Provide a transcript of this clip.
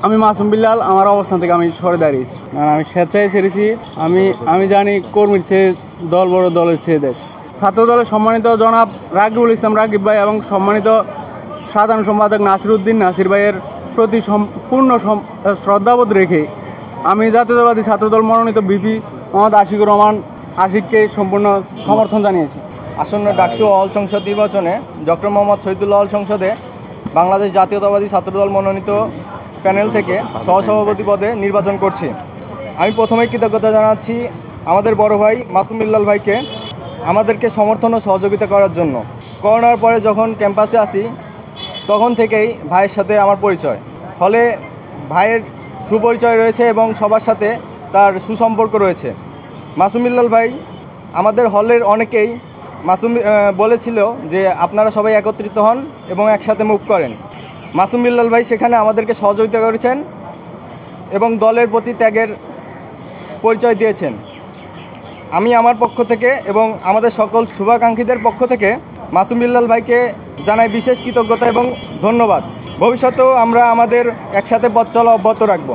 আমি মাসুম বিল্লাল, আমার অবস্থান থেকে আমি সরে দাঁড়িয়েছি। আমি স্বেচ্ছায় ছেড়েছি। আমি জানি কর্মীর চেয়ে দল বড়, দলের চেয়ে দেশ। ছাত্র দলের সম্মানিত জনাব রাকিবুল ইসলাম রাকিব ভাই এবং সম্মানিত সাধারণ সম্পাদক নাসির উদ্দিন নাসির ভাইয়ের প্রতি সম্পূর্ণ শ্রদ্ধাবোধ রেখে আমি জাতীয়তাবাদী ছাত্রদল মনোনীত বিপি মোহাম্মদ আশিকুর রহমান আশিককে সম্পূর্ণ সমর্থন জানিয়েছি। আসন্ন ডাকসু অল সংসদ নির্বাচনে ডক্টর মোহাম্মদ শহীদুল্লাহ অল সংসদে বাংলাদেশ জাতীয়তাবাদী ছাত্রদল মনোনীত প্যানেল থেকে সহসভাপতি পদে নির্বাচন করছি। আমি প্রথমেই কৃতজ্ঞতা জানাচ্ছি আমাদের বড় ভাই মাসুম বিল্লাল ভাইকে আমাদেরকে সমর্থন ও সহযোগিতা করার জন্য। করোনার পরে যখন ক্যাম্পাসে আসি তখন থেকেই ভাইয়ের সাথে আমার পরিচয়, ফলে ভাইয়ের সুপরিচয় রয়েছে এবং সবার সাথে তার সুসম্পর্ক রয়েছে। মাসুম বিল্লাল ভাই আমাদের হলের অনেকেই বলেছিল যে আপনারা সবাই একত্রিত হন এবং একসাথে মুভ করেন। মাসুম বিল্লাল ভাই সেখানে আমাদেরকে সহযোগিতা করেছেন এবং দলের প্রতি ত্যাগের পরিচয় দিয়েছেন। আমি আমার পক্ষ থেকে এবং আমাদের সকল শুভাকাঙ্ক্ষীদের পক্ষ থেকে মাসুম বিল্লাল ভাইকে জানাই বিশেষ কৃতজ্ঞতা এবং ধন্যবাদ। ভবিষ্যতেও আমরা আমাদের একসাথে পথ চলা অব্যাহত রাখব।